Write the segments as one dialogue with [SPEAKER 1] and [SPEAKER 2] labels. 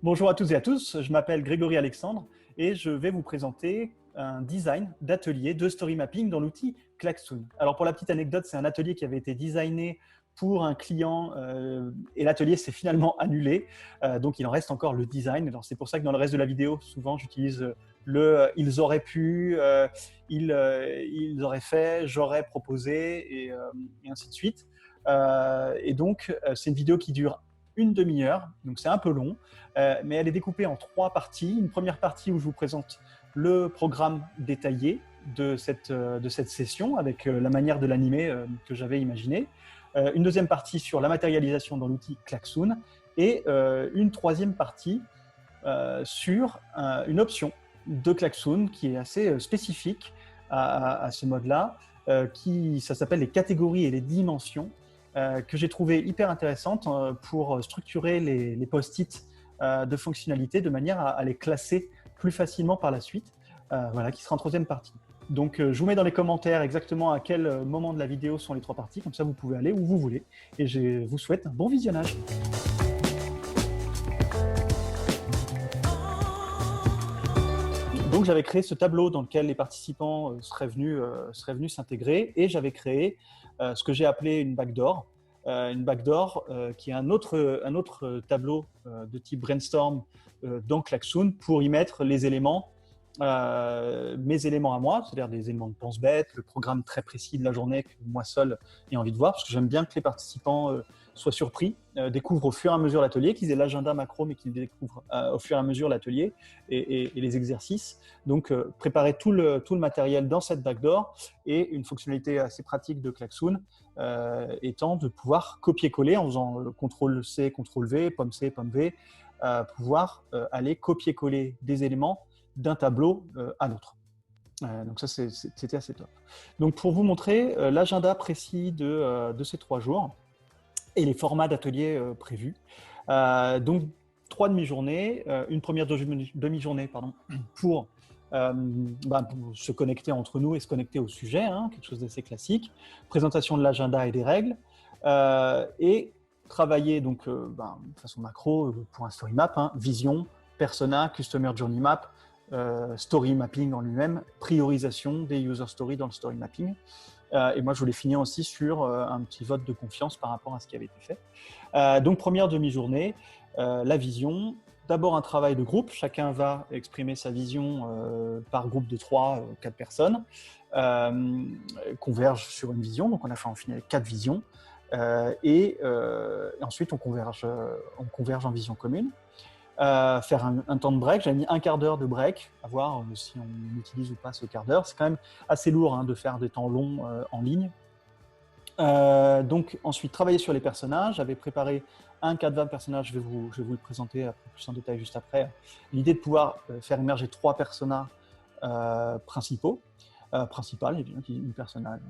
[SPEAKER 1] Bonjour à toutes et à tous, je m'appelle Grégory Alexandre et je vais vous présenter un design d'atelier de story mapping dans l'outil Klaxoon. Alors pour la petite anecdote, c'est un atelier qui avait été designé pour un client et l'atelier s'est finalement annulé, donc il en reste encore le design. Alors c'est pour ça que dans le reste de la vidéo, souvent j'utilise le ils auraient pu, ils auraient fait, j'aurais proposé et ainsi de suite. Et donc c'est une vidéo qui dure une demi-heure, donc c'est un peu long, mais elle est découpée en 3 parties. Une première partie où je vous présente le programme détaillé de cette session avec la manière de l'animer que j'avais imaginé. Une deuxième partie sur la matérialisation dans l'outil Klaxoon et une troisième partie sur une option de Klaxoon qui est assez spécifique à ce mode-là, ça s'appelle les catégories et les dimensions, que j'ai trouvé hyper intéressante pour structurer les post-it de fonctionnalités de manière à les classer plus facilement par la suite, voilà, qui sera en troisième partie. Donc je vous mets dans les commentaires exactement à quel moment de la vidéo sont les 3 parties, comme ça vous pouvez aller où vous voulez, et je vous souhaite un bon visionnage. Donc j'avais créé ce tableau dans lequel les participants seraient venus s'intégrer, et j'avais créé ce que j'ai appelé une backdoor. Une backdoor qui est un autre tableau de type brainstorm dans Klaxoon pour y mettre les éléments, mes éléments à moi, c'est-à-dire des éléments de pense-bête, le programme très précis de la journée que moi seul ai envie de voir, parce que j'aime bien que les participants soient surpris, découvrent au fur et à mesure l'atelier, qu'ils aient l'agenda macro, mais qu'ils découvrent au fur et à mesure l'atelier et les exercices. Donc, préparer tout le matériel dans cette backdoor, et une fonctionnalité assez pratique de Klaxoon étant de pouvoir copier-coller en faisant CTRL-C, CTRL-V, pomme-C, pomme-V, pouvoir aller copier-coller des éléments d'un tableau à l'autre. Donc ça, c'était assez top. Donc pour vous montrer l'agenda précis de ces 3 jours et les formats d'ateliers prévus. Donc 3 demi-journées, une première demi-journée pour se connecter entre nous et se connecter au sujet, quelque chose d'assez classique, présentation de l'agenda et des règles, et travailler donc de façon macro pour un story map, vision, persona, customer journey map, story mapping en lui-même, priorisation des user stories dans le story mapping. Et moi, je voulais finir aussi sur un petit vote de confiance par rapport à ce qui avait été fait. Donc, première demi-journée, la vision. D'abord, un travail de groupe. Chacun va exprimer sa vision par groupe de 3, 4 personnes, convergent sur une vision. Donc, on a fait en final 4 visions. Et ensuite, on converge en vision commune. Faire un temps de break, j'avais mis un quart d'heure de break, à voir si on utilise ou pas ce quart d'heure. C'est quand même assez lourd de faire des temps longs en ligne. Donc ensuite, travailler sur les personnages. J'avais préparé un Canva personnage, je vais vous le présenter plus en détail juste après. L'idée de pouvoir faire émerger 3 personnages principaux. Principal, évidemment, un personnage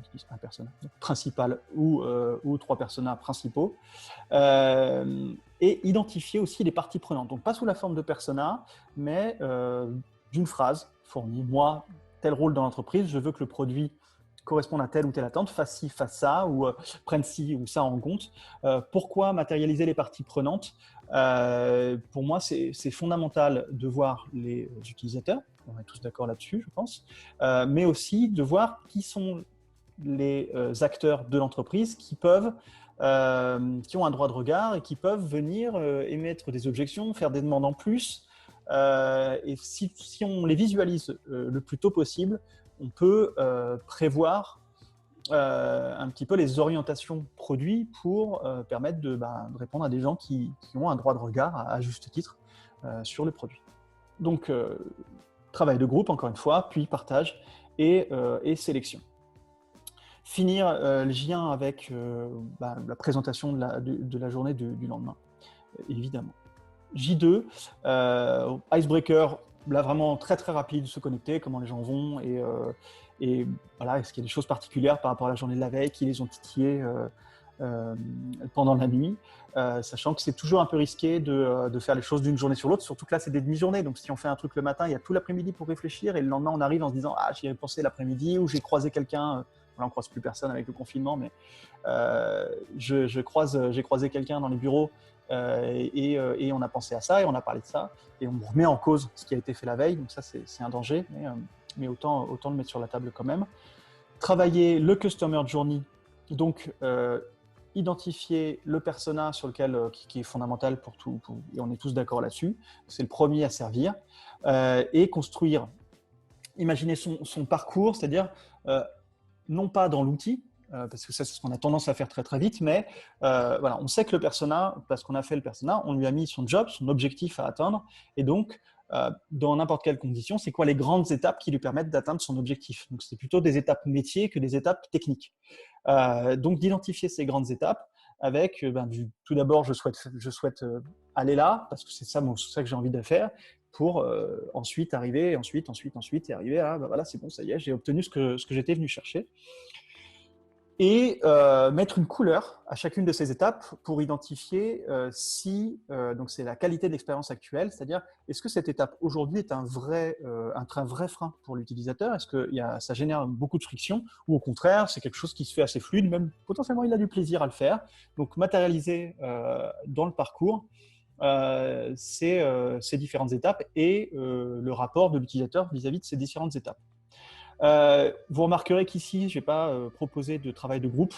[SPEAKER 1] principal ou 3 personnages principaux, et identifier aussi les parties prenantes. Donc pas sous la forme de persona, mais d'une phrase fournie. Moi, tel rôle dans l'entreprise, je veux que le produit corresponde à telle ou telle attente, fasse ci, fasse ça, ou prenne ci ou ça en compte. Pourquoi matérialiser les parties prenantes? Pour moi, c'est fondamental de voir les utilisateurs, on est tous d'accord là-dessus, je pense, mais aussi de voir qui sont les acteurs de l'entreprise qui ont un droit de regard et qui peuvent venir émettre des objections, faire des demandes en plus. Et si on les visualise le plus tôt possible, on peut prévoir un petit peu les orientations produits pour permettre de répondre à des gens qui ont un droit de regard à juste titre sur le produit. Donc, travail de groupe, encore une fois, puis partage et sélection. Finir le lien avec la présentation de la journée du lendemain, évidemment. J2, icebreaker, là vraiment très très rapide, se connecter, comment les gens vont, et voilà, est-ce qu'il y a des choses particulières par rapport à la journée de la veille qui les ont titillés pendant la nuit, sachant que c'est toujours un peu risqué de faire les choses d'une journée sur l'autre, surtout que là c'est des demi-journées, donc si on fait un truc le matin, il y a tout l'après-midi pour réfléchir, et le lendemain on arrive en se disant j'y ai pensé l'après-midi, ou j'ai croisé quelqu'un, là on ne croise plus personne avec le confinement, mais j'ai croisé quelqu'un dans les bureaux Et on a pensé à ça et on a parlé de ça et on remet en cause ce qui a été fait la veille. Donc ça, c'est un danger, mais autant le mettre sur la table quand même. Travailler le Customer Journey, donc identifier le persona sur lequel, qui est fondamental pour tout, et on est tous d'accord là-dessus. C'est le premier à servir. Et construire, imaginer son parcours, c'est-à-dire non pas dans l'outil, parce que ça c'est ce qu'on a tendance à faire très très vite, mais voilà, on sait que le persona, parce qu'on a fait le persona, on lui a mis son job, son objectif à atteindre, et donc dans n'importe quelle condition, c'est quoi les grandes étapes qui lui permettent d'atteindre son objectif. Donc c'est plutôt des étapes métiers que des étapes techniques. Donc d'identifier ces grandes étapes avec, tout d'abord, je souhaite aller là, parce que c'est ça que j'ai envie de faire, pour ensuite arriver, ensuite, et arriver à, voilà, c'est bon, ça y est, j'ai obtenu ce que j'étais venu chercher. Et mettre une couleur à chacune de ces étapes pour identifier donc c'est la qualité de l'expérience actuelle, c'est-à-dire est-ce que cette étape aujourd'hui est un vrai frein pour l'utilisateur, est-ce que ça génère beaucoup de friction, ou au contraire c'est quelque chose qui se fait assez fluide, même potentiellement il a du plaisir à le faire. Donc matérialiser dans le parcours ces différentes étapes et le rapport de l'utilisateur vis-à-vis de ces différentes étapes. Vous remarquerez qu'ici, je n'ai pas proposé de travail de groupe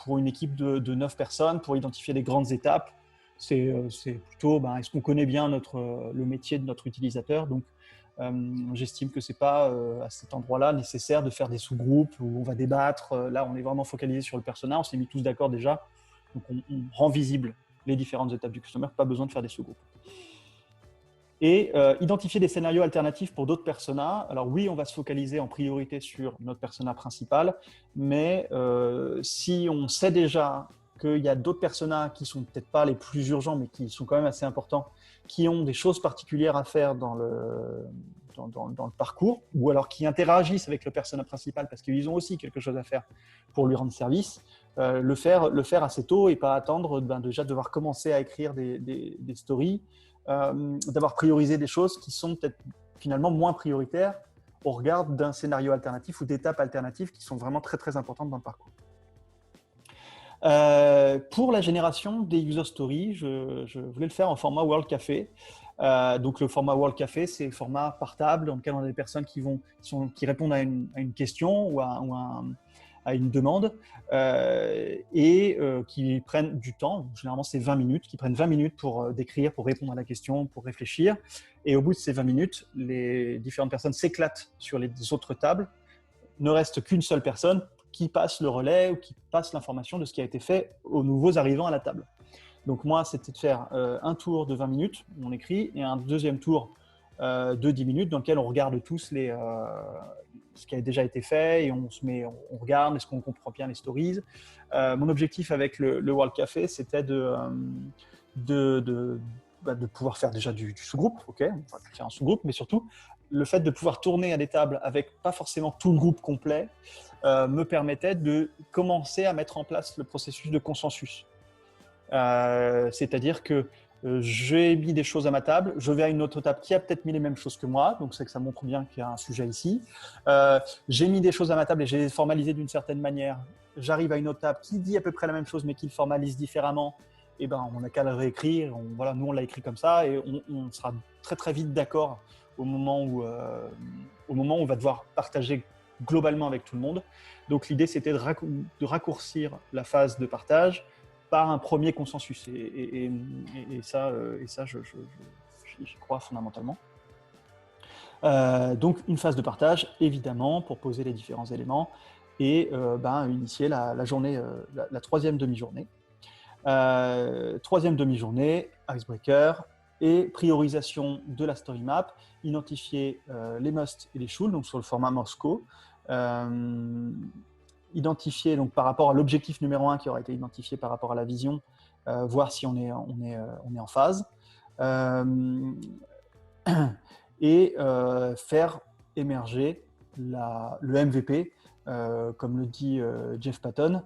[SPEAKER 1] pour une équipe de 9 personnes pour identifier les grandes étapes. C'est plutôt, est-ce qu'on connaît bien le métier de notre utilisateur. Donc, j'estime que ce n'est pas à cet endroit-là nécessaire de faire des sous-groupes où on va débattre. Là, on est vraiment focalisé sur le persona. On s'est mis tous d'accord déjà. Donc, on rend visible les différentes étapes du customer. Pas besoin de faire des sous-groupes. Et identifier des scénarios alternatifs pour d'autres personas. Alors oui, on va se focaliser en priorité sur notre persona principal, mais si on sait déjà qu'il y a d'autres personas qui sont peut-être pas les plus urgents, mais qui sont quand même assez importants, qui ont des choses particulières à faire dans le parcours, ou alors qui interagissent avec le persona principal parce qu'ils ont aussi quelque chose à faire pour lui rendre service, le faire assez tôt et pas attendre déjà devoir commencer à écrire des stories, d'avoir priorisé des choses qui sont peut-être finalement moins prioritaires au regard d'un scénario alternatif ou d'étapes alternatives qui sont vraiment très très importantes dans le parcours. Pour la génération des user stories, je voulais le faire en format World Café. Donc le format World Café, c'est le format par table dans lequel on a des personnes qui répondent à une question ou à une demande et qui prennent du temps. Généralement, c'est 20 minutes, qui prennent 20 minutes pour décrire, pour répondre à la question, pour réfléchir. Et au bout de ces 20 minutes, les différentes personnes s'éclatent sur les autres tables. Ne reste qu'une seule personne qui passe le relais ou qui passe l'information de ce qui a été fait aux nouveaux arrivants à la table. Donc moi, c'était de faire un tour de 20 minutes, on écrit, et un deuxième tour de 10 minutes dans lequel on regarde tous ce qui a déjà été fait et on regarde, est-ce qu'on comprend bien les stories. Mon objectif avec le World Café, c'était de pouvoir faire déjà du sous-groupe, ok, on va faire un sous-groupe, mais surtout le fait de pouvoir tourner à des tables avec pas forcément tout le groupe complet me permettait de commencer à mettre en place le processus de consensus. C'est-à-dire que j'ai mis des choses à ma table, je vais à une autre table qui a peut-être mis les mêmes choses que moi, donc c'est que ça montre bien qu'il y a un sujet ici. J'ai mis des choses à ma table et j'ai formalisé d'une certaine manière. J'arrive à une autre table qui dit à peu près la même chose mais qui le formalise différemment. Et on n'a qu'à le réécrire. Voilà, nous on l'a écrit comme ça et on sera très très vite d'accord au moment où on va devoir partager globalement avec tout le monde. Donc l'idée c'était de raccourcir la phase de partage par un premier consensus. Et ça, j'y crois fondamentalement. Donc, une phase de partage, évidemment, pour poser les différents éléments et initier la journée, la troisième demi-journée. Troisième demi-journée, icebreaker et priorisation de la story map, identifier les must et les should, donc sur le format Moscow. Identifier donc par rapport à l'objectif numéro 1 qui aura été identifié par rapport à la vision, voir si on est en phase et faire émerger le MVP, comme le dit Jeff Patton.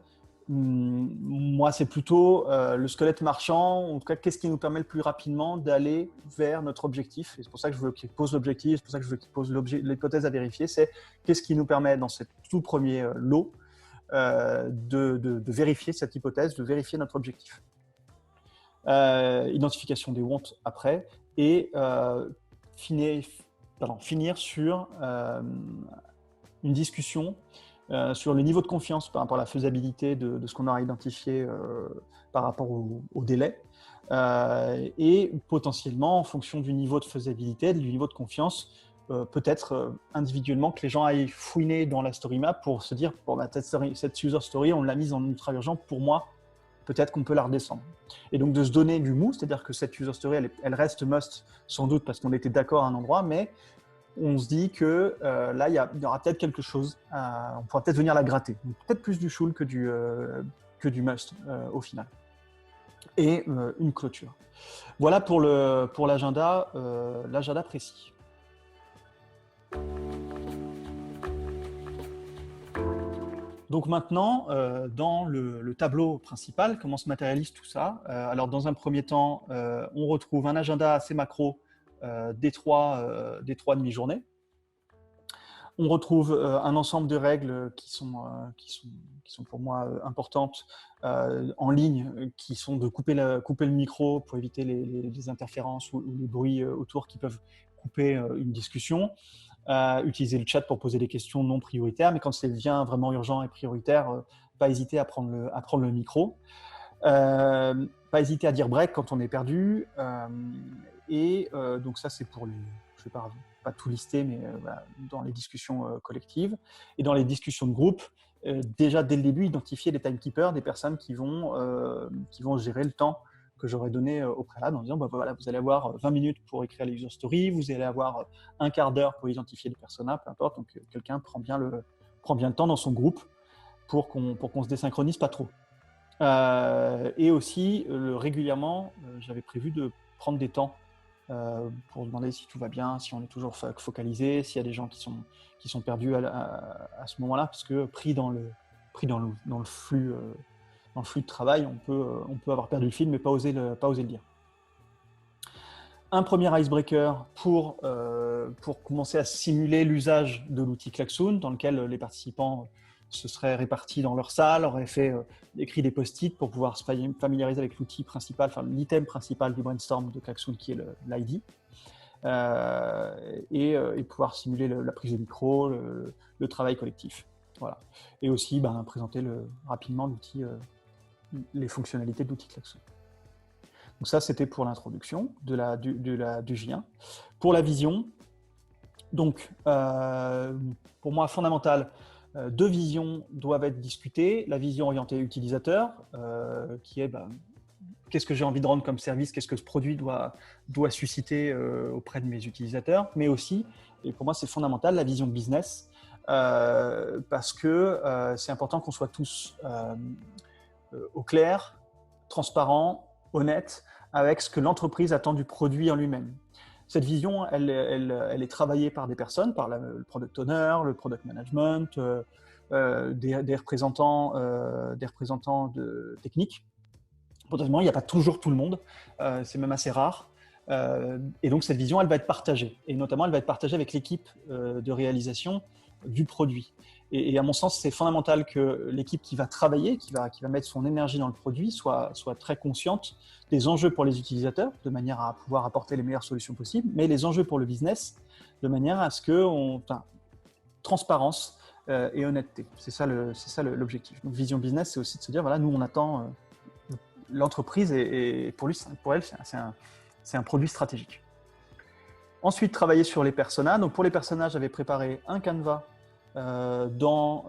[SPEAKER 1] Moi, c'est plutôt le squelette marchand, en tout cas, qu'est-ce qui nous permet le plus rapidement d'aller vers notre objectif. Et c'est pour ça que je veux qu'il pose l'objectif, c'est pour ça que je veux qu'il pose l'hypothèse à vérifier, c'est qu'est-ce qui nous permet dans ce tout premier lot de vérifier cette hypothèse, de vérifier notre objectif. identification des wants après, et finir sur une discussion sur le niveau de confiance par rapport à la faisabilité de ce qu'on aura identifié par rapport au délai. Et potentiellement, en fonction du niveau de faisabilité, du niveau de confiance, peut-être individuellement que les gens aillent fouiner dans la story map pour se dire bon, bah, cette user story, on l'a mise en ultra urgent, pour moi, peut-être qu'on peut la redescendre. Et donc de se donner du mou, c'est-à-dire que cette user story, elle reste must sans doute parce qu'on était d'accord à un endroit, mais on se dit que là, il y aura peut-être quelque chose, on pourra peut-être venir la gratter. Peut-être plus du should que du must au final. Et une clôture. Voilà pour l'agenda précis. Donc maintenant, dans le tableau principal, comment se matérialise tout ça? Alors dans un premier temps, on retrouve un agenda assez macro des trois demi-journées. On retrouve un ensemble de règles qui sont pour moi importantes en ligne, qui sont de couper le micro pour éviter les interférences ou les bruits autour qui peuvent couper une discussion. Utiliser le chat pour poser des questions non prioritaires, mais quand ça devient vraiment urgent et prioritaire, pas hésiter à prendre le micro. Pas hésiter à dire break quand on est perdu. Donc ça, c'est pour les... Je ne vais pas tout lister, mais voilà, dans les discussions collectives. Et dans les discussions de groupe, déjà dès le début, identifier des timekeepers, des personnes qui vont gérer le temps que j'aurais donné au préalable en disant bah, voilà, vous allez avoir 20 minutes pour écrire les user stories, vous allez avoir un quart d'heure pour identifier les personas, peu importe. Donc quelqu'un prend bien le temps dans son groupe pour qu'on se désynchronise pas trop. Et aussi, régulièrement, j'avais prévu de prendre des temps pour demander si tout va bien, si on est toujours focalisé, s'il y a des gens qui sont perdus à ce moment-là, parce que pris dans le flux de travail, on peut avoir perdu le fil, mais pas oser le dire. Un premier icebreaker pour commencer à simuler l'usage de l'outil Klaxoon, dans lequel les participants se seraient répartis dans leur salle, auraient écrit des post-it pour pouvoir se familiariser avec l'outil principal, enfin l'item principal du brainstorm de Klaxoon qui est l'ID, et pouvoir simuler la prise de micro, le travail collectif. Voilà. Et aussi présenter rapidement l'outil, les fonctionnalités de l'outil Klaxoon. Donc ça, c'était pour l'introduction du J1. Pour la vision, donc pour moi fondamental, deux visions doivent être discutées. La vision orientée utilisateur, qui est qu'est-ce que j'ai envie de rendre comme service, qu'est-ce que ce produit doit susciter auprès de mes utilisateurs, mais aussi, et pour moi c'est fondamental, la vision business, parce que c'est important qu'on soit tous au clair, transparent, honnête avec ce que l'entreprise attend du produit en lui-même. Cette vision, elle est travaillée par des personnes, par le product owner, le product management, des représentants techniques. Potentiellement, il n'y a pas toujours tout le monde, c'est même assez rare. Et donc, cette vision, elle va être partagée. Et notamment, elle va être partagée avec l'équipe de réalisation du produit. Et à mon sens, c'est fondamental que l'équipe qui va travailler, qui va mettre son énergie dans le produit, soit très consciente des enjeux pour les utilisateurs, de manière à pouvoir apporter les meilleures solutions possibles, mais les enjeux pour le business, de manière à ce que transparence et honnêteté. C'est ça l'objectif. Donc, vision business, c'est aussi de se dire, voilà, nous, on attend l'entreprise et pour elle, c'est un produit stratégique. Ensuite, travailler sur les personas. Donc, pour les personnages, j'avais préparé un canevas dans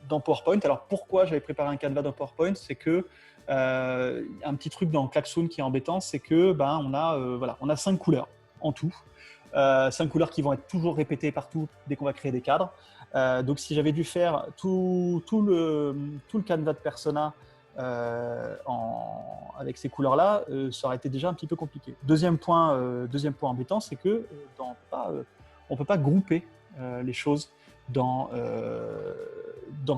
[SPEAKER 1] PowerPoint. Alors, pourquoi j'avais préparé un canevas dans PowerPoint? C'est que un petit truc dans Klaxoon qui est embêtant, c'est que on a 5 couleurs en tout. 5 couleurs qui vont être toujours répétées partout dès qu'on va créer des cadres. Donc, si j'avais dû faire tout le canevas de persona avec ces couleurs-là, ça aurait été déjà un petit peu compliqué. Deuxième point embêtant, c'est que on ne peut pas grouper les choses dans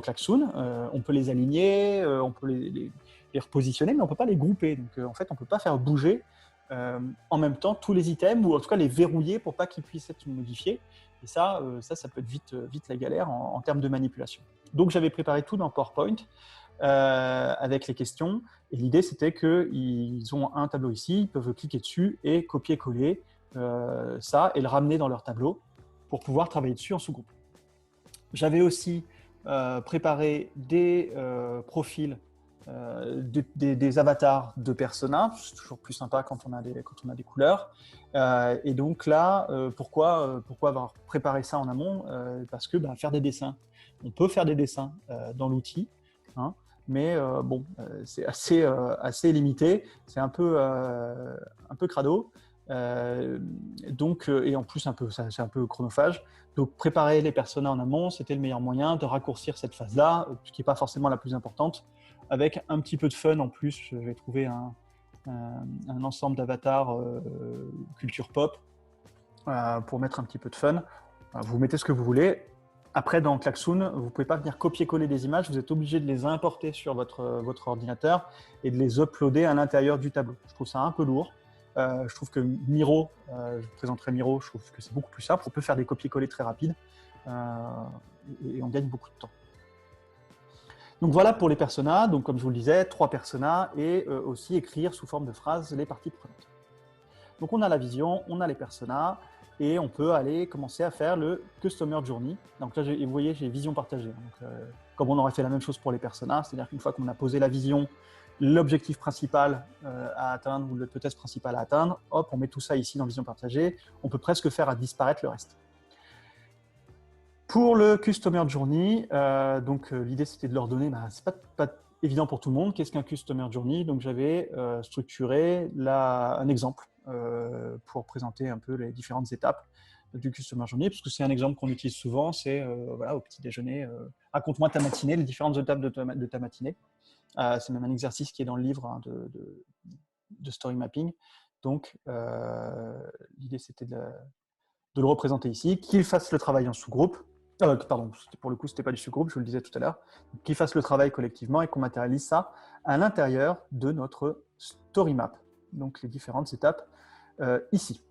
[SPEAKER 1] Klaxoon. On peut les aligner, on peut les repositionner, mais on ne peut pas les grouper. Donc, en fait, on ne peut pas faire bouger en même temps tous les items, ou en tout cas les verrouiller pour pas qu'ils puissent être modifiés. Et ça peut être vite la galère en termes de manipulation. Donc, j'avais préparé tout dans PowerPoint. avec les questions. Et l'idée, c'était qu'ils ont un tableau ici, ils peuvent cliquer dessus et copier-coller ça et le ramener dans leur tableau pour pouvoir travailler dessus en sous-groupe. J'avais aussi préparé des profils, des avatars de personas. C'est toujours plus sympa quand on a des couleurs. Et donc là, pourquoi avoir préparé ça en amont? Parce que faire des dessins. On peut faire des dessins dans l'outil, hein, mais bon, c'est assez limité. C'est un peu crado. Et en plus, c'est un peu chronophage. Donc, préparer les personas en amont, c'était le meilleur moyen de raccourcir cette phase-là, qui n'est pas forcément la plus importante, avec un petit peu de fun en plus. Je vais trouver un ensemble d'avatars culture pop pour mettre un petit peu de fun. Vous mettez ce que vous voulez. Après, dans Klaxoon, vous ne pouvez pas venir copier-coller des images, vous êtes obligé de les importer sur votre ordinateur et de les uploader à l'intérieur du tableau. Je trouve ça un peu lourd. Je trouve que Miro, je vous présenterai Miro, je trouve que c'est beaucoup plus simple. On peut faire des copier-coller très rapides et on gagne beaucoup de temps. Donc voilà pour les personas. Donc comme je vous le disais, 3 personas et aussi écrire sous forme de phrases les parties prenantes. Donc on a la vision, on a les personas et on peut aller commencer à faire le Customer Journey. Donc là, vous voyez, j'ai vision partagée. Donc, comme on aurait fait la même chose pour les personas, c'est-à-dire qu'une fois qu'on a posé la vision, l'objectif principal à atteindre ou le test principal à atteindre, hop, on met tout ça ici dans vision partagée. On peut presque faire disparaître le reste. Pour le Customer Journey, l'idée c'était de leur donner, c'est pas évident pour tout le monde, qu'est-ce qu'un Customer Journey? Donc j'avais structuré un exemple pour présenter un peu les différentes étapes du Customer Journey, parce que c'est un exemple qu'on utilise souvent, c'est au petit déjeuner, raconte-moi ta matinée, les différentes étapes de ta matinée. C'est même un exercice qui est dans le livre de story mapping. Donc l'idée c'était de le représenter ici, qu'il fasse le travail en sous-groupe. Pardon, pour le coup, ce n'était pas du sous-groupe, je vous le disais tout à l'heure. Qu'il fasse le travail collectivement et qu'on matérialise ça à l'intérieur de notre story map. Donc, les différentes étapes ici.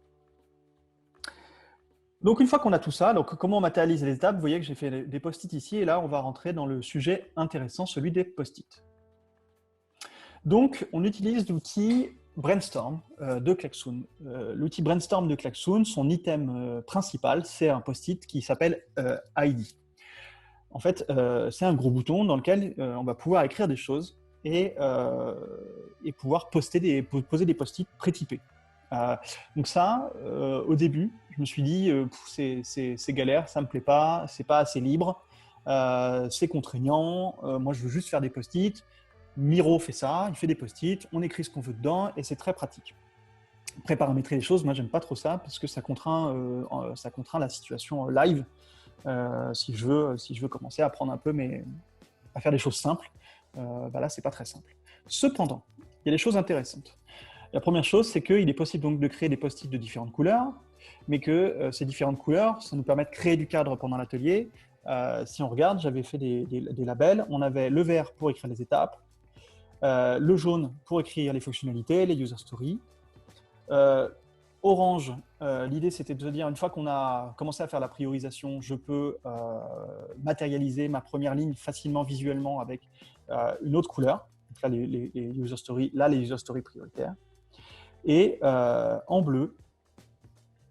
[SPEAKER 1] Donc, une fois qu'on a tout ça, donc comment on matérialise les étapes? Vous voyez que j'ai fait des post-it ici et là, on va rentrer dans le sujet intéressant, celui des post-it. Donc, on utilise l'outil Brainstorm de Klaxoon. L'outil Brainstorm de Klaxoon, son item principal, c'est un post-it qui s'appelle ID. En fait, c'est un gros bouton dans lequel on va pouvoir écrire des choses et pouvoir poser des post-it prétypés. Donc ça, au début, je me suis dit, c'est galère, ça ne me plaît pas, c'est pas assez libre, c'est contraignant, moi je veux juste faire des post-it. Miro fait ça, il fait des post-it, on écrit ce qu'on veut dedans et c'est très pratique. Préparamétrer les choses, moi j'aime pas trop ça parce que ça contraint la situation live. Si je veux commencer à apprendre un peu, à faire des choses simples, là c'est pas très simple. Cependant, il y a des choses intéressantes. La première chose, c'est qu'il est possible donc de créer des post-it de différentes couleurs, mais que ces différentes couleurs, ça nous permet de créer du cadre pendant l'atelier. Si on regarde, j'avais fait des labels. On avait le vert pour écrire les étapes, le jaune pour écrire les fonctionnalités, les user stories. Orange, l'idée c'était de se dire, une fois qu'on a commencé à faire la priorisation, je peux matérialiser ma première ligne facilement visuellement avec une autre couleur. Donc là, les user stories, là, les user stories prioritaires. Et en bleu,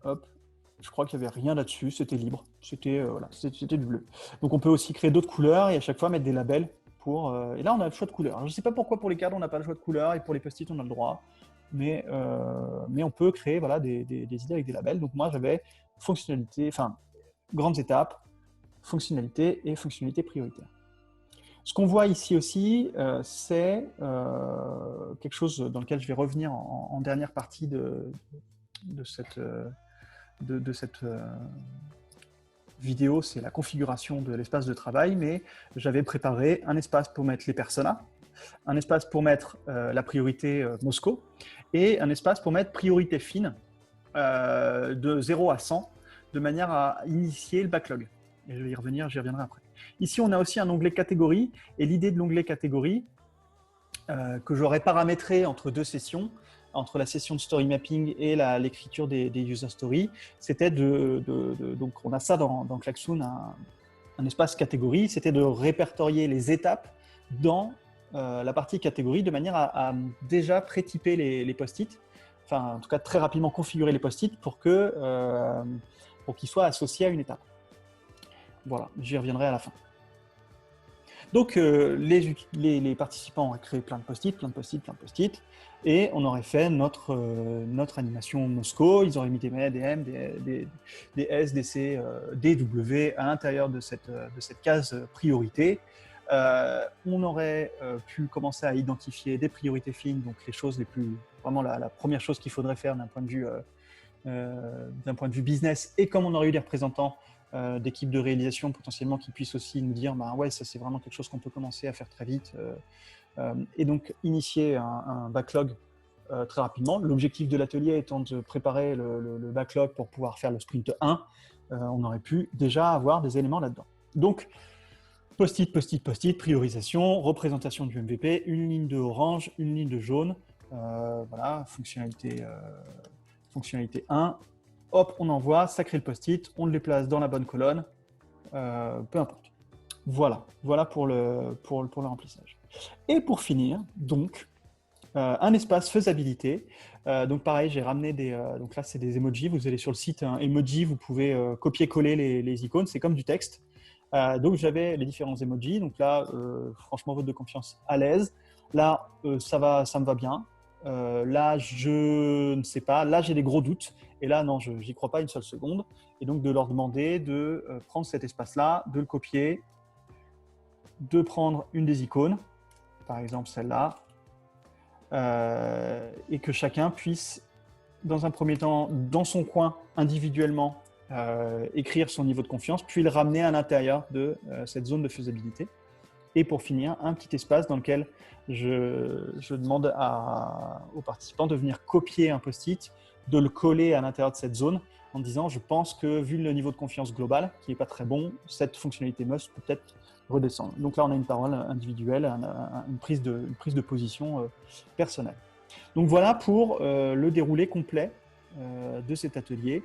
[SPEAKER 1] hop, je crois qu'il n'y avait rien là-dessus, c'était libre, c'était du bleu. Donc on peut aussi créer d'autres couleurs et à chaque fois mettre des labels. Et là, on a le choix de couleur. Je ne sais pas pourquoi pour les cadres, on n'a pas le choix de couleur et pour les post-it, on a le droit. Mais on peut créer des idées avec des labels. Donc moi, j'avais grandes étapes, fonctionnalités et fonctionnalités prioritaires. Ce qu'on voit ici aussi, c'est quelque chose dans lequel je vais revenir en dernière partie de cette vidéo, c'est la configuration de l'espace de travail, mais j'avais préparé un espace pour mettre les personas, un espace pour mettre la priorité Moscou et un espace pour mettre priorité fine de 0 à 100 de manière à initier le backlog. Et j'y reviendrai après. Ici, on a aussi un onglet catégorie et l'idée de l'onglet catégorie que j'aurais paramétré entre deux sessions, entre la session de story mapping et l'écriture des user stories, c'était donc on a ça dans Klaxoon, un espace catégorie, c'était de répertorier les étapes dans la partie catégorie de manière à déjà pré-typer les post-it, enfin en tout cas très rapidement configurer les post-it pour qu'ils soient associés à une étape. Voilà, j'y reviendrai à la fin. Donc, les participants auraient créé plein de post-it, et on aurait fait notre animation Moscow. Ils auraient mis des M, des S, des C, des W à l'intérieur de cette case priorité. On aurait pu commencer à identifier des priorités fines, donc les choses les plus, vraiment la première chose qu'il faudrait faire d'un point de vue business, et comme on aurait eu des représentants d'équipes de réalisation potentiellement qui puissent aussi nous dire bah ouais, ça c'est vraiment quelque chose qu'on peut commencer à faire très vite, et donc initier un backlog très rapidement. L'objectif de l'atelier étant de préparer le backlog pour pouvoir faire le sprint 1, on aurait pu déjà avoir des éléments là-dedans. Donc post-it, priorisation, représentation du MVP, une ligne de orange, une ligne de jaune, voilà, fonctionnalité 1. Hop, on envoie, ça crée le post-it, on les place dans la bonne colonne, peu importe. Voilà pour le remplissage. Et pour finir, donc, un espace faisabilité. Donc pareil, j'ai ramené donc là, c'est des emojis. Vous allez sur le site emoji, vous pouvez copier-coller les icônes, c'est comme du texte. Donc j'avais les différents emojis. Donc là, franchement, vote de confiance à l'aise. Là, ça me va bien. Là, je ne sais pas. Là, j'ai des gros doutes. Et là, non, je n'y crois pas une seule seconde. Et donc, de leur demander de prendre cet espace-là, de le copier, de prendre une des icônes, par exemple celle-là, et que chacun puisse, dans un premier temps, dans son coin, individuellement, écrire son niveau de confiance, puis le ramener à l'intérieur de cette zone de faisabilité. Et pour finir, un petit espace dans lequel je demande aux participants de venir copier un post-it, de le coller à l'intérieur de cette zone en disant je pense que vu le niveau de confiance global, qui n'est pas très bon, cette fonctionnalité must peut peut-être redescendre. Donc là, on a une parole individuelle, une prise de position personnelle. Donc voilà pour le déroulé complet de cet atelier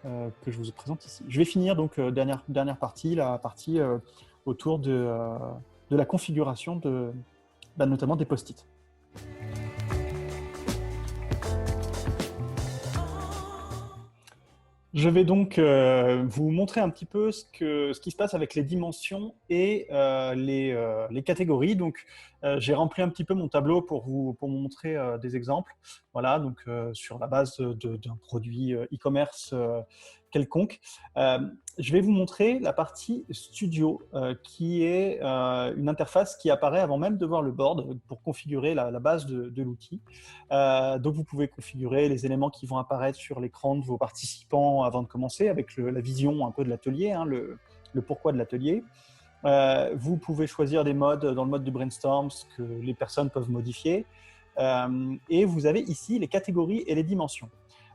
[SPEAKER 1] que je vous présente ici. Je vais finir donc dernière partie, la partie autour de la configuration notamment des post-it. Je vais donc vous montrer un petit peu ce qui se passe avec les dimensions et les catégories. Donc, j'ai rempli un petit peu mon tableau pour vous montrer des exemples. Voilà, donc sur la base d'un produit e-commerce quelconque. Je vais vous montrer la partie studio, qui est une interface qui apparaît avant même de voir le board pour configurer la base de l'outil. Donc, vous pouvez configurer les éléments qui vont apparaître sur l'écran de vos participants avant de commencer, avec la vision un peu de l'atelier, hein, le pourquoi de l'atelier. Vous pouvez choisir des modes dans le mode du brainstorm que les personnes peuvent modifier. Et vous avez ici les catégories et les dimensions.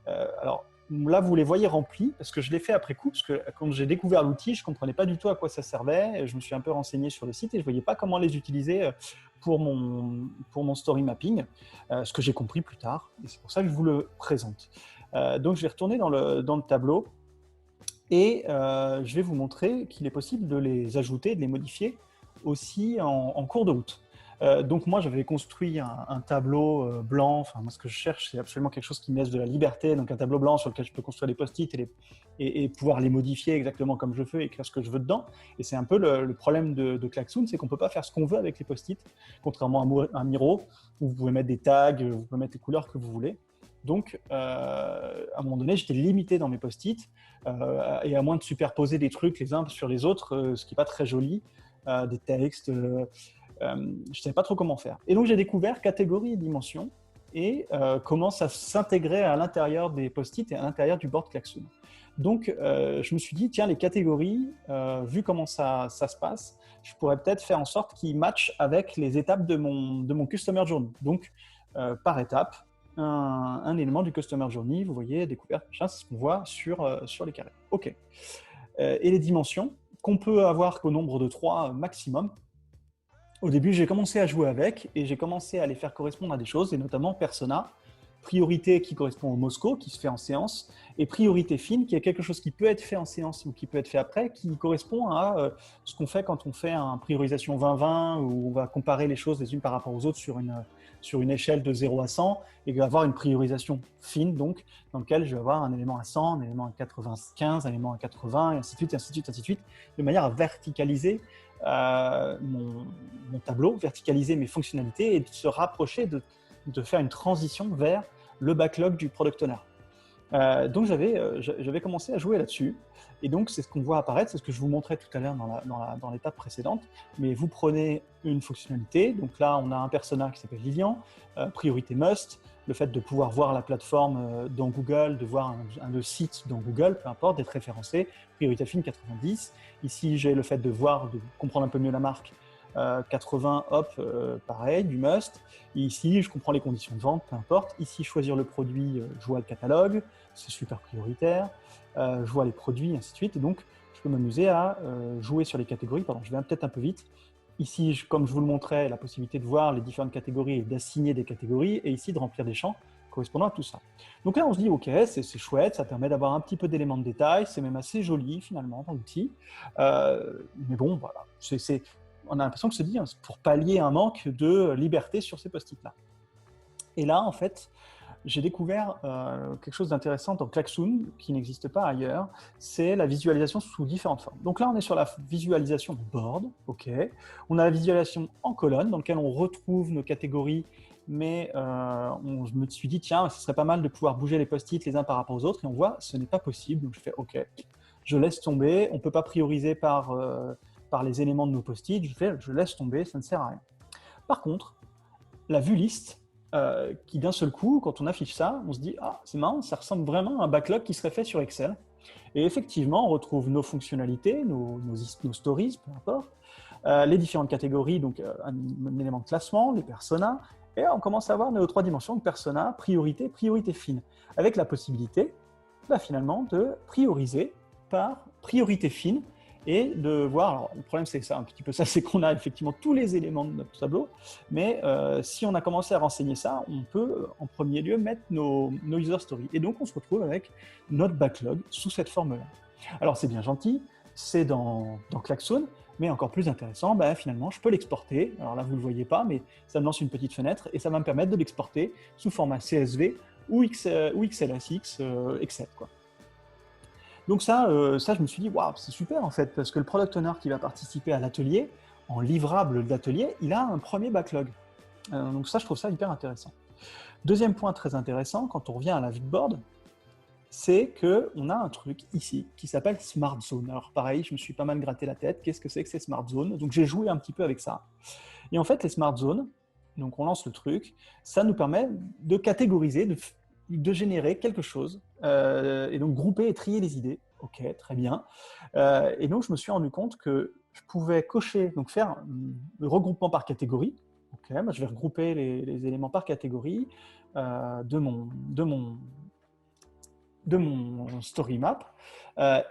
[SPEAKER 1] Alors, là, vous les voyez remplis parce que je l'ai fait après coup, parce que quand j'ai découvert l'outil, je ne comprenais pas du tout à quoi ça servait. Je me suis un peu renseigné sur le site et je ne voyais pas comment les utiliser pour mon story mapping, ce que j'ai compris plus tard. Et c'est pour ça que je vous le présente. Donc, je vais retourner dans le tableau et je vais vous montrer qu'il est possible de les ajouter, de les modifier aussi en cours de route. Donc moi, j'avais construit un tableau blanc. Enfin, moi, ce que je cherche, c'est absolument quelque chose qui me laisse de la liberté. Donc un tableau blanc sur lequel je peux construire des post-it et pouvoir les modifier exactement comme je veux, écrire ce que je veux dedans. Et c'est un peu le problème de Klaxoon, c'est qu'on ne peut pas faire ce qu'on veut avec les post-it, contrairement à un Miro, où vous pouvez mettre des tags, vous pouvez mettre les couleurs que vous voulez. Donc, à un moment donné, j'étais limité dans mes post-it, et à moins de superposer des trucs les uns sur les autres, ce qui n'est pas très joli, des textes, je ne savais pas trop comment faire. Et donc, j'ai découvert catégories et dimensions et comment ça s'intégrait à l'intérieur des post-it et à l'intérieur du board Klaxoon. Donc, je me suis dit, tiens, les catégories, vu comment ça se passe, je pourrais peut-être faire en sorte qu'ils matchent avec les étapes de mon Customer Journey. Donc, par étape, un élément du Customer Journey, vous voyez, découverte, machin, c'est ce qu'on voit sur les carrés. OK. Et les dimensions, qu'on peut avoir qu'au nombre de 3 maximum. Au début, j'ai commencé à jouer avec et j'ai commencé à les faire correspondre à des choses, et notamment persona. priorité qui correspond au Moscow, qui se fait en séance, et priorité fine, qui est quelque chose qui peut être fait en séance ou qui peut être fait après, qui correspond à ce qu'on fait quand on fait une priorisation 20-20, où on va comparer les choses les unes par rapport aux autres sur une échelle de 0 à 100, et avoir une priorisation fine, donc, dans laquelle je vais avoir un élément à 100, un élément à 95, un élément à 80, et ainsi de suite, et ainsi de suite, ainsi de suite, de manière à verticaliser mon tableau, verticaliser mes fonctionnalités et de se rapprocher de faire une transition vers le backlog du product owner. Donc j'avais commencé à jouer là-dessus, et donc c'est ce qu'on voit apparaître, c'est ce que je vous montrais tout à l'heure dans l'étape précédente. Mais vous prenez une fonctionnalité, donc là on a un persona qui s'appelle Lilian, priorité must, le fait de pouvoir voir la plateforme dans Google, de voir le site dans Google, peu importe, d'être référencé, priorité fine 90. Ici j'ai le fait de voir, de comprendre un peu mieux la marque, 80, hop, pareil, du must. Et ici, je comprends les conditions de vente, peu importe. Ici, choisir le produit, je vois le catalogue, c'est super prioritaire. Je vois les produits, ainsi de suite. Et donc, je peux m'amuser à jouer sur les catégories. Pardon, je vais peut-être un peu vite. Ici, comme je vous le montrais, la possibilité de voir les différentes catégories et d'assigner des catégories. Et ici, de remplir des champs correspondant à tout ça. Donc là, on se dit, OK, c'est chouette, ça permet d'avoir un petit peu d'éléments de détail. C'est même assez joli, finalement, dans l'outil. Mais bon, voilà, on a l'impression que se dit, hein, pour pallier un manque de liberté sur ces post-it-là. Et là, en fait, j'ai découvert quelque chose d'intéressant dans Klaxoon, qui n'existe pas ailleurs, c'est la visualisation sous différentes formes. Donc là, on est sur la visualisation board, ok. On a la visualisation en colonne, dans laquelle on retrouve nos catégories, mais je me suis dit, tiens, ce serait pas mal de pouvoir bouger les post-it les uns par rapport aux autres, et on voit, ce n'est pas possible, donc je fais OK. Je laisse tomber, on ne peut pas prioriser par les éléments de nos post-it, je laisse tomber, ça ne sert à rien. Par contre, la vue liste, qui d'un seul coup, quand on affiche ça, on se dit « Ah, c'est marrant, ça ressemble vraiment à un backlog qui serait fait sur Excel ». Et effectivement, on retrouve nos fonctionnalités, nos stories, peu importe, les différentes catégories, donc un élément de classement, les personas, et on commence à avoir nos 3 dimensions de persona, priorité, priorité fine, avec la possibilité finalement de prioriser par priorité fine, et de voir, alors le problème c'est ça, un petit peu ça, c'est qu'on a effectivement tous les éléments de notre tableau, mais si on a commencé à renseigner ça, on peut en premier lieu mettre nos user stories. Et donc on se retrouve avec notre backlog sous cette forme-là. Alors c'est bien gentil, c'est dans Klaxoon, mais encore plus intéressant, finalement je peux l'exporter. Alors là vous ne le voyez pas, mais ça me lance une petite fenêtre et ça va me permettre de l'exporter sous format CSV ou XLSX, Excel, quoi. Donc ça, je me suis dit, waouh, c'est super en fait, parce que le product owner qui va participer à l'atelier, en livrable d'atelier, il a un premier backlog. Donc ça, je trouve ça hyper intéressant. Deuxième point très intéressant, quand on revient à la vue de board, c'est qu'on a un truc ici qui s'appelle Smart Zone. Alors pareil, je me suis pas mal gratté la tête, qu'est-ce que c'est que ces Smart Zones? Donc j'ai joué un petit peu avec ça. Et en fait, les Smart Zones, donc on lance le truc, ça nous permet de catégoriser, de générer quelque chose, et donc grouper et trier les idées. Ok, très bien. Et donc je me suis rendu compte que je pouvais cocher, donc faire le regroupement par catégorie. Ok, je vais regrouper les éléments par catégorie de mon story map,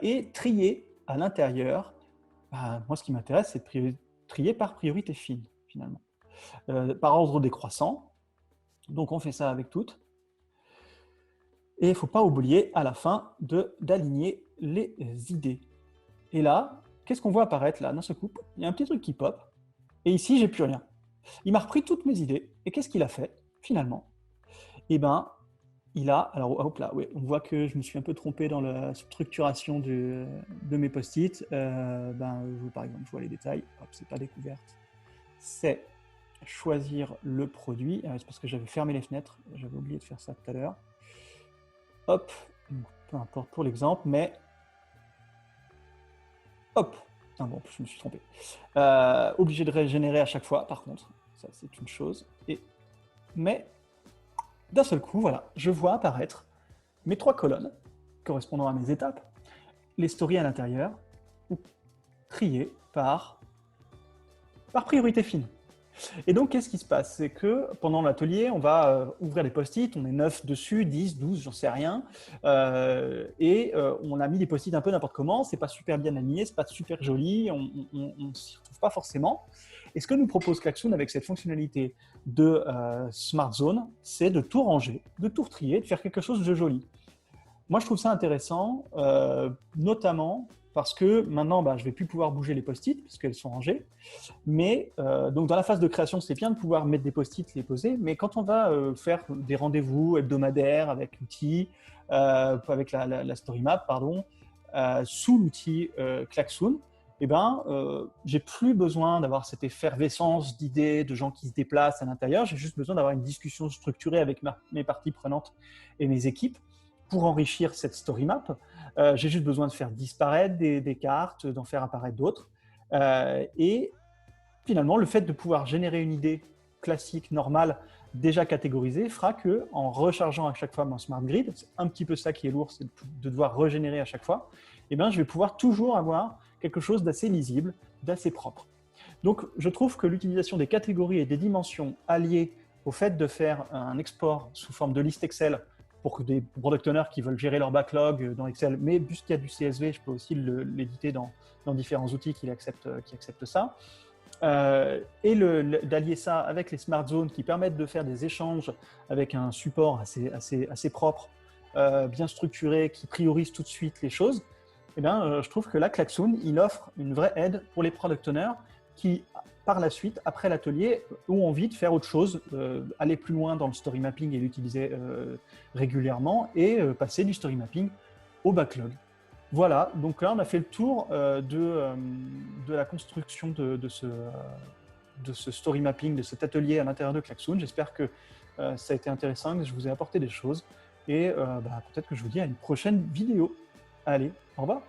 [SPEAKER 1] et trier à l'intérieur. Moi, ce qui m'intéresse, c'est de trier par priorité fine, finalement, par ordre décroissant. Donc on fait ça avec toutes. Et il ne faut pas oublier à la fin d'aligner les idées. Et là, qu'est-ce qu'on voit apparaître là? D'un seul coup, il y a un petit truc qui pop. Et ici, j'ai plus rien. Il m'a repris toutes mes idées. Et qu'est-ce qu'il a fait, finalement? Eh bien, il a... Alors, hop là, ouais, on voit que je me suis un peu trompé dans la structuration de mes post-it. Par exemple, je vois les détails. Hop, c'est pas découverte. C'est choisir le produit. C'est parce que j'avais fermé les fenêtres. J'avais oublié de faire ça tout à l'heure. Hop, peu importe pour l'exemple, mais hop, bon, je me suis trompé. Obligé de régénérer à chaque fois, par contre, ça c'est une chose. Mais d'un seul coup, voilà, je vois apparaître mes 3 colonnes correspondant à mes étapes, les stories à l'intérieur, triées par priorité fine. Et donc, qu'est-ce qui se passe? C'est que pendant l'atelier, on va ouvrir les post-it, on est 9 dessus, 10, 12, j'en sais rien. On a mis des post-it un peu n'importe comment, c'est pas super bien aligné, c'est pas super joli, on s'y retrouve pas forcément. Et ce que nous propose Klaxoon avec cette fonctionnalité de Smart Zone, c'est de tout ranger, de tout retrier, de faire quelque chose de joli. Moi, je trouve ça intéressant, notamment parce que maintenant, je ne vais plus pouvoir bouger les post-it parce qu'elles sont rangées. Mais donc dans la phase de création, c'est bien de pouvoir mettre des post-it, les poser. Mais quand on va faire des rendez-vous hebdomadaires avec l'outil, avec la story map, pardon, sous l'outil Klaxoon, eh ben, j'ai plus besoin d'avoir cette effervescence d'idées, de gens qui se déplacent à l'intérieur. J'ai juste besoin d'avoir une discussion structurée avec mes parties prenantes et mes équipes pour enrichir cette story map. J'ai juste besoin de faire disparaître des cartes, d'en faire apparaître d'autres. Et finalement, le fait de pouvoir générer une idée classique, normale, déjà catégorisée, fera que, en rechargeant à chaque fois mon smart grid, c'est un petit peu ça qui est lourd, c'est de devoir régénérer à chaque fois, eh bien, je vais pouvoir toujours avoir quelque chose d'assez lisible, d'assez propre. Donc, je trouve que l'utilisation des catégories et des dimensions alliées au fait de faire un export sous forme de liste Excel pour que des product owners qui veulent gérer leur backlog dans Excel, mais puisqu'il y a du CSV, je peux aussi l'éditer dans différents outils qui acceptent ça. D'allier ça avec les smart zones qui permettent de faire des échanges avec un support assez propre, bien structuré, qui priorise tout de suite les choses, eh bien, je trouve que là, Klaxoon, il offre une vraie aide pour les product owners qui, par la suite, après l'atelier, ont envie de faire autre chose, aller plus loin dans le story mapping et l'utiliser régulièrement et passer du story mapping au backlog. Voilà, donc là on a fait le tour de la construction de ce story mapping, de cet atelier à l'intérieur de Klaxoon. J'espère que ça a été intéressant, que je vous ai apporté des choses et peut-être que je vous dis à une prochaine vidéo. Allez, au revoir.